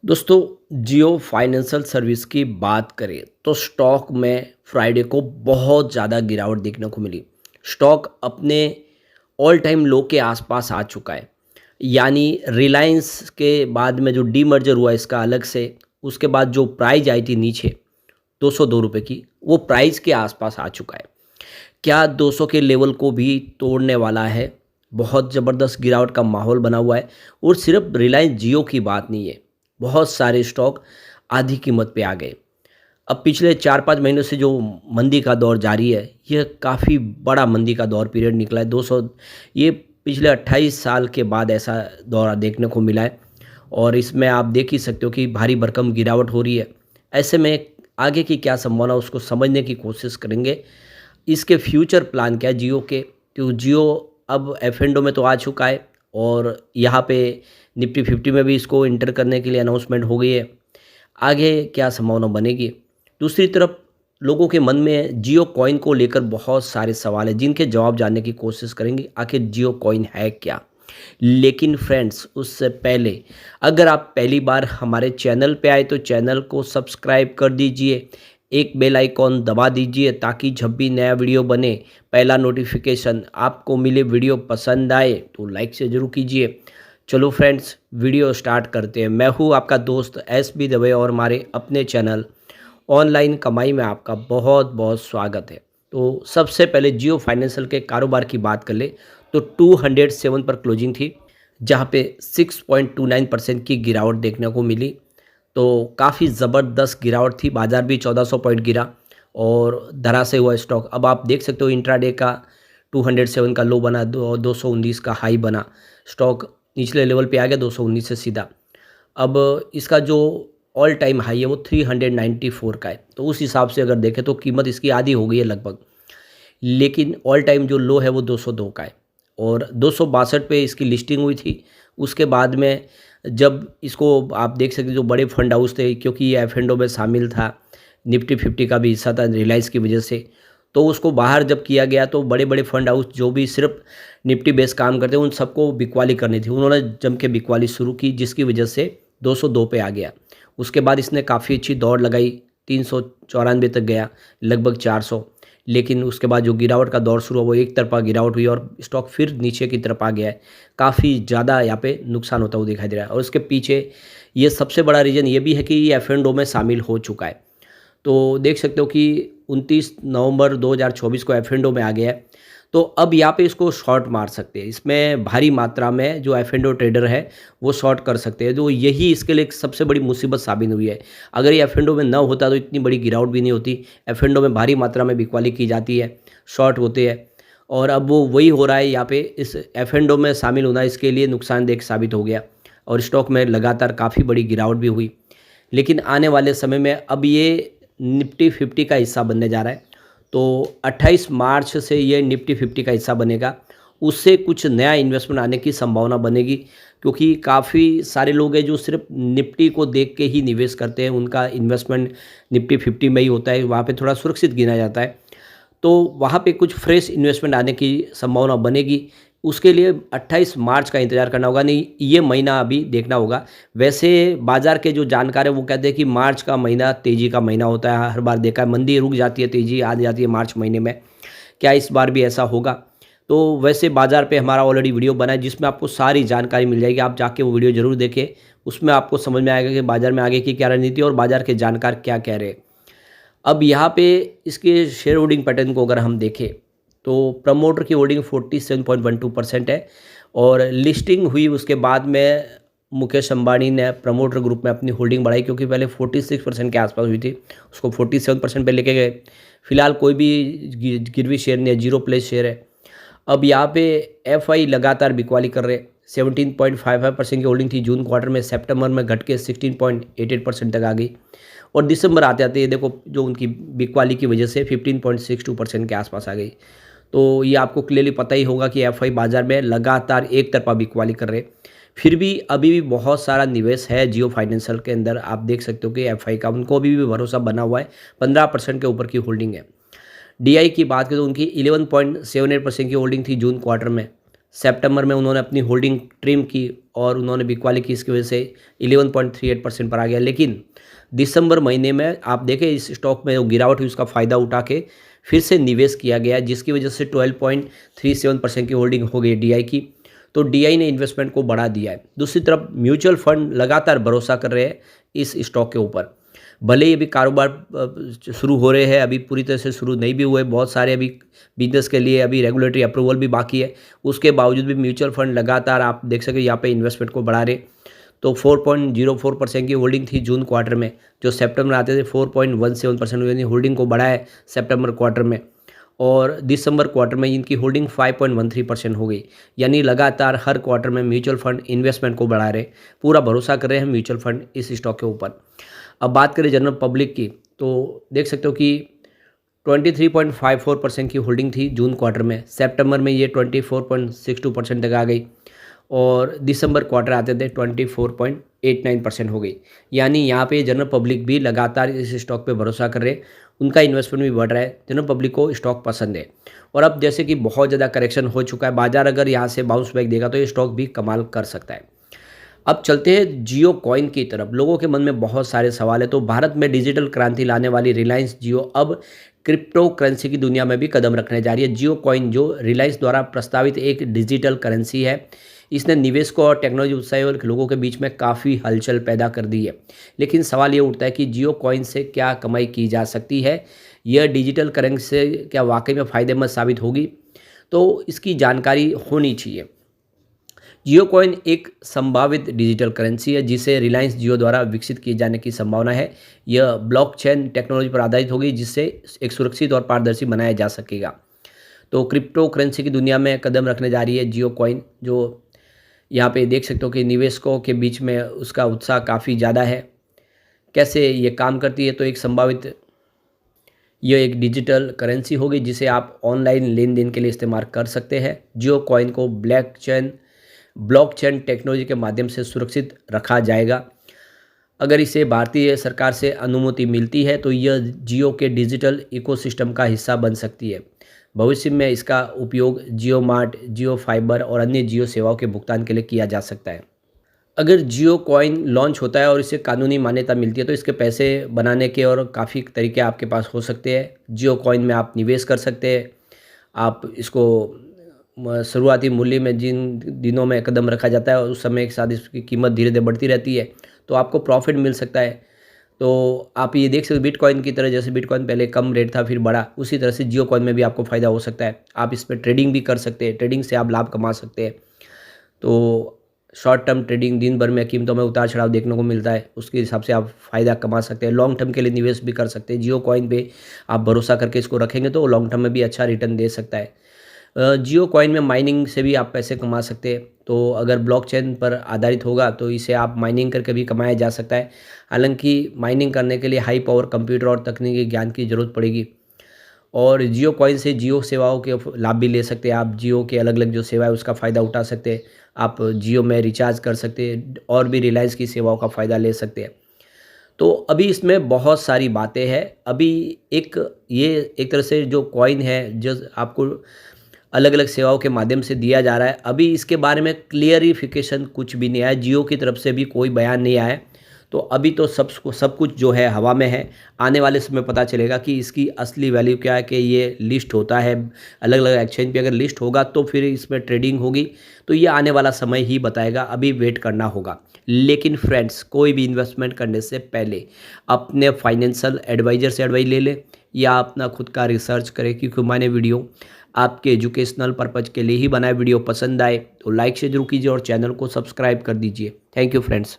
दोस्तों, जियो financial service की बात करें तो स्टॉक में फ्राइडे को बहुत ज़्यादा गिरावट देखने को मिली। स्टॉक अपने ऑल टाइम लो के आसपास आ चुका है। यानी रिलायंस के बाद में जो डीमर्जर हुआ इसका अलग से, उसके बाद जो प्राइस आई थी नीचे 202 रुपये की, वो प्राइस के आसपास आ चुका है। क्या 200 के लेवल को भी तोड़ने वाला है? बहुत ज़बरदस्त गिरावट का माहौल बना हुआ है। और सिर्फ रिलायंस जियो की बात नहीं है, बहुत सारे स्टॉक आधी कीमत पे आ गए। अब पिछले 4-5 महीनों से जो मंदी का दौर जारी है, यह काफ़ी बड़ा मंदी का दौर पीरियड निकला है। 200 ये पिछले 28 साल के बाद ऐसा दौर देखने को मिला है। और इसमें आप देख ही सकते हो कि भारी भरकम गिरावट हो रही है। ऐसे में आगे की क्या संभावना, उसको समझने की कोशिश करेंगे। इसके फ्यूचर प्लान क्या है जियो के, तो जियो अब एफ&ओ में तो आ चुका है और यहाँ पे निफ्टी 50 में भी इसको इंटर करने के लिए अनाउंसमेंट हो गई है। आगे क्या संभावना बनेगी? दूसरी तरफ लोगों के मन में जियो कॉइन को लेकर बहुत सारे सवाल हैं, जिनके जवाब जानने की कोशिश करेंगे। आखिर जियो कॉइन है क्या? लेकिन फ्रेंड्स, उससे पहले अगर आप पहली बार हमारे चैनल पे आए तो चैनल को सब्सक्राइब कर दीजिए, एक बेल आइकॉन दबा दीजिए ताकि जब भी नया वीडियो बने पहला नोटिफिकेशन आपको मिले। वीडियो पसंद आए तो लाइक से ज़रूर कीजिए। चलो फ्रेंड्स, वीडियो स्टार्ट करते हैं। मैं हूँ आपका दोस्त एस बी दवे और हमारे अपने चैनल ऑनलाइन कमाई में आपका बहुत बहुत स्वागत है। तो सबसे पहले जियो फाइनेंशियल के कारोबार की बात कर ले तो 207 पर क्लोजिंग थी, जहाँ पे 6.29% की गिरावट देखने को मिली। तो काफ़ी ज़बरदस्त गिरावट थी, बाजार भी 1400 पॉइंट गिरा और धराशायी हुआ स्टॉक। अब आप देख सकते हो इंट्राडे का 207 का लो बना, 219 का हाई बना, स्टॉक निचले लेवल पे आ गया 219 से सीधा। अब इसका जो ऑल टाइम हाई है वो 394 का है। तो उस हिसाब से अगर देखें तो कीमत इसकी आधी हो गई है लगभग। लेकिन ऑल टाइम जो लो है वो 202 का है और 262 पे इसकी लिस्टिंग हुई थी। उसके बाद में जब इसको आप देख सकते हो, जो बड़े फंड हाउस थे, क्योंकि ये एफ&ओ में शामिल था, निफ्टी 50 का भी हिस्सा था रिलायंस की वजह से, तो उसको बाहर जब किया गया तो बड़े बड़े फंड हाउस जो भी सिर्फ निफ्टी बेस काम करते हैं उन सबको बिकवाली करनी थी। उन्होंने जम के बिकवाली शुरू की, जिसकी वजह से 202 पे आ गया। उसके बाद इसने काफ़ी अच्छी दौड़ लगाई, 394 तक गया, लगभग 400। लेकिन उसके बाद जो गिरावट का दौर शुरू हुआ वो एक तरफा गिरावट हुई और स्टॉक फिर नीचे की तरफ आ गया है। काफ़ी ज़्यादा यहाँ पे नुकसान होता हुआ दिखाई दे रहा है और उसके पीछे ये सबसे बड़ा रीज़न ये भी है कि ये एफ&ओ में शामिल हो चुका है। तो देख सकते हो कि 29 नवंबर 2024 को एफ&ओ में आ गया है। तो अब यहाँ पे इसको शॉर्ट मार सकते हैं। इसमें भारी मात्रा में जो एफ&ओ ट्रेडर है वो शॉर्ट कर सकते हैं। तो यही इसके लिए एक सबसे बड़ी मुसीबत साबित हुई है। अगर ये एफ&ओ में ना होता तो इतनी बड़ी गिरावट भी नहीं होती। एफ&ओ में भारी मात्रा में बिकवाली की जाती है, शॉर्ट होते हैं और अब वो वही हो रहा है यहाँ पे। इस एफ&ओ में शामिल होना इसके लिए नुकसानदेह साबित हो गया और स्टॉक में लगातार काफ़ी बड़ी गिरावट भी हुई। लेकिन आने वाले समय में अब ये निफ्टी 50 का हिस्सा बनने जा रहा है। तो 28 मार्च से ये निफ्टी 50 का हिस्सा बनेगा। उससे कुछ नया इन्वेस्टमेंट आने की संभावना बनेगी, क्योंकि काफ़ी सारे लोग हैं जो सिर्फ निफ्टी को देख के ही निवेश करते हैं। उनका इन्वेस्टमेंट निफ्टी 50 में ही होता है, वहाँ पे थोड़ा सुरक्षित गिना जाता है। तो वहाँ पे कुछ फ्रेश इन्वेस्टमेंट आने की संभावना बनेगी। उसके लिए 28 मार्च का इंतज़ार करना होगा, नहीं ये महीना अभी देखना होगा। वैसे बाज़ार के जो जानकार हैं वो कहते हैं कि मार्च का महीना तेज़ी का महीना होता है। हर बार देखा है, मंदी रुक जाती है, तेज़ी आ जाती है मार्च महीने में। क्या इस बार भी ऐसा होगा? तो वैसे बाज़ार पे हमारा ऑलरेडी वीडियो बना है जिसमें आपको सारी जानकारी मिल जाएगी। आप जाके वो वीडियो ज़रूर देखें, उसमें आपको समझ में आएगा कि बाज़ार में आगे की क्या रणनीति और बाज़ार के जानकार क्या कह रहे हैं। अब यहाँ पे इसके शेयर होल्डिंग पैटर्न को अगर हम देखें तो प्रमोटर की होल्डिंग 47.12% है और लिस्टिंग हुई उसके बाद में मुकेश अंबानी ने प्रमोटर ग्रुप में अपनी होल्डिंग बढ़ाई, क्योंकि पहले 46% के आसपास हुई थी, उसको 47% पे लेके गए। फिलहाल कोई भी गिरवी शेयर नहीं है, जीरो प्लेस शेयर है। अब यहाँ पे एफआई लगातार बिकवाली कर रहे हैं। 17.55% की होल्डिंग थी जून क्वार्टर में, सितंबर में घट के 16.88% तक आ गई और दिसंबर आते आते ये देखो जो उनकी बिकवाली की वजह से 15.62% के आसपास आ गई। तो ये आपको क्लियरली पता ही होगा कि एफआई बाज़ार में लगातार एक तरफा बिकवाली कर रहे हैं। फिर भी अभी भी बहुत सारा निवेश है जियो फाइनेंशियल के अंदर। आप देख सकते हो कि एफआई का उनको अभी भी भरोसा बना हुआ है, 15% के ऊपर की होल्डिंग है। डीआई की बात करें तो उनकी 11.78% की होल्डिंग थी जून क्वार्टर में, सितंबर में उन्होंने अपनी होल्डिंग ट्रिम की और उन्होंने बिकवाली की, इसकी वजह से 11.38% पर आ गया। लेकिन दिसंबर महीने में आप देखें इस स्टॉक में जो गिरावट हुई उसका फ़ायदा उठा के फिर से निवेश किया गया, जिसकी वजह से 12.37% की होल्डिंग हो गई डीआई की। तो डीआई ने इन्वेस्टमेंट को बढ़ा दिया है। दूसरी तरफ म्यूचुअल फंड लगातार भरोसा कर रहे हैं इस स्टॉक के ऊपर। भले ही अभी कारोबार शुरू हो रहे हैं, अभी पूरी तरह से शुरू नहीं भी हुए, बहुत सारे अभी बिजनेस के लिए अभी रेगुलेटरी अप्रूवल भी बाकी है। उसके बावजूद भी म्यूचुअल फंड लगातार आप देख सकें यहाँ पे इन्वेस्टमेंट को बढ़ा रहे। तो 4.04% की होल्डिंग थी जून क्वार्टर में, जो सितंबर में आते थे 4.17% यानी होल्डिंग को बढ़ाया है सितंबर क्वार्टर में। और दिसंबर क्वार्टर में इनकी होल्डिंग 5.13% हो गई। यानी लगातार हर क्वार्टर में म्यूचुअल फंड इन्वेस्टमेंट को बढ़ा रहे, पूरा भरोसा कर रहे हैं म्यूचुअल फंड इस स्टॉक के ऊपर। अब बात करें जनरल पब्लिक की, तो देख सकते हो कि 23.54% की होल्डिंग थी जून क्वार्टर में, सितंबर में ये 24.62% तक आ गई और दिसंबर क्वार्टर आते थे 24.89% हो गई। यानी यहाँ पे जनरल पब्लिक भी लगातार इस स्टॉक पे भरोसा कर रहे हैं, उनका इन्वेस्टमेंट भी बढ़ रहा है, जनरल पब्लिक को स्टॉक पसंद है। और अब जैसे कि बहुत ज़्यादा करेक्शन हो चुका है, बाजार अगर यहाँ से बाउंस बैक देगा तो ये स्टॉक भी कमाल कर सकता है। अब चलते हैं जियो कॉइन की तरफ। लोगों के मन में बहुत सारे सवाल है। तो भारत में डिजिटल क्रांति लाने वाली रिलायंस जियो अब क्रिप्टो करेंसी की दुनिया में भी कदम रखने जा रही है। जियो कॉइन जो रिलायंस द्वारा प्रस्तावित एक डिजिटल करेंसी है, इसने निवेशकों और टेक्नोलॉजी उत्साही और लोगों के बीच में काफ़ी हलचल पैदा कर दी है। लेकिन सवाल ये उठता है कि जियो कॉइन से क्या कमाई की जा सकती है? यह डिजिटल करेंसी से क्या वाकई में फ़ायदेमंद साबित होगी? तो इसकी जानकारी होनी चाहिए। जियो कॉइन एक संभावित डिजिटल करेंसी है जिसे रिलायंस जियो द्वारा विकसित किए जाने की संभावना है। यह ब्लॉकचेन टेक्नोलॉजी पर आधारित होगी, जिससे एक सुरक्षित और पारदर्शी बनाया जा सकेगा। तो क्रिप्टो करेंसी की दुनिया में कदम रखने जा रही है जियो कॉइन, जो यहाँ पे देख सकते हो कि निवेशकों के बीच में उसका उत्साह काफ़ी ज़्यादा है। कैसे ये काम करती है? तो एक संभावित यह एक डिजिटल करेंसी होगी जिसे आप ऑनलाइन लेन देन के लिए इस्तेमाल कर सकते हैं। जियो कॉइन को ब्लॉकचेन टेक्नोलॉजी के माध्यम से सुरक्षित रखा जाएगा। अगर इसे भारतीय सरकार से अनुमति मिलती है तो यह जियो के डिजिटल इकोसिस्टम का हिस्सा बन सकती है। भविष्य में इसका उपयोग जियो मार्ट, जियो फाइबर और अन्य जियो सेवाओं के भुगतान के लिए किया जा सकता है। अगर जियो कॉइन लॉन्च होता है और इसे कानूनी मान्यता मिलती है तो इसके पैसे बनाने के और काफ़ी तरीके आपके पास हो सकते हैं। जियो कॉइन में आप निवेश कर सकते हैं। आप इसको शुरुआती मूल्य में जिन दिनों में कदम रखा जाता है उस समय के साथ इसकी कीमत धीरे धीरे बढ़ती रहती है, तो आपको प्रॉफिट मिल सकता है। तो आप ये देख सकते हो बिटकॉइन की तरह, जैसे बिटकॉइन पहले कम रेट था फिर बढ़ा, उसी तरह से जियो कॉइन में भी आपको फ़ायदा हो सकता है। आप इस पर ट्रेडिंग भी कर सकते हैं, ट्रेडिंग से आप लाभ कमा सकते हैं। तो शॉर्ट टर्म ट्रेडिंग, दिन भर में कीमतों में उतार चढ़ाव देखने को मिलता है, उसके हिसाब से आप फ़ायदा कमा सकते हैं। लॉन्ग टर्म के लिए निवेश भी कर सकते हैं। जियो कॉइन पे आप भरोसा करके इसको रखेंगे तो लॉन्ग टर्म में भी अच्छा रिटर्न दे सकता है। जियो कॉइन में माइनिंग से भी आप पैसे कमा सकते हैं। तो अगर ब्लॉकचेन पर आधारित होगा तो इसे आप माइनिंग करके भी कमाया जा सकता है। हालांकि माइनिंग करने के लिए हाई पावर कंप्यूटर और तकनीकी ज्ञान की ज़रूरत पड़ेगी। और जियो कॉइन से जियो सेवाओं के लाभ भी ले सकते हैं। आप जियो के अलग अलग जो सेवा है उसका फ़ायदा उठा सकते हैं। आप जियो में रिचार्ज कर सकते हैं और भी रिलायंस की सेवाओं का फ़ायदा ले सकते हैं। तो अभी इसमें बहुत सारी बातें हैं। अभी ये एक तरह से जो कॉइन है जो आपको अलग अलग सेवाओं के माध्यम से दिया जा रहा है, अभी इसके बारे में क्लियरिफिकेशन कुछ भी नहीं आया, जियो की तरफ से भी कोई बयान नहीं आया। तो अभी तो सब कुछ जो है हवा में है। आने वाले समय पता चलेगा कि इसकी असली वैल्यू क्या है, कि ये लिस्ट होता है अलग अलग एक्सचेंज पे, अगर लिस्ट होगा तो फिर इसमें ट्रेडिंग होगी। तो ये आने वाला समय ही बताएगा, अभी वेट करना होगा। लेकिन फ्रेंड्स, कोई भी इन्वेस्टमेंट करने से पहले अपने फाइनेंशियल एडवाइज़र से एडवाइस ले लें या अपना खुद का रिसर्च करें, क्योंकि मैंने वीडियो आपके एजुकेशनल पर्पज़ के लिए ही बनाए। वीडियो पसंद आए तो लाइक से जरूर कीजिए और चैनल को सब्सक्राइब कर दीजिए। Thank you friends.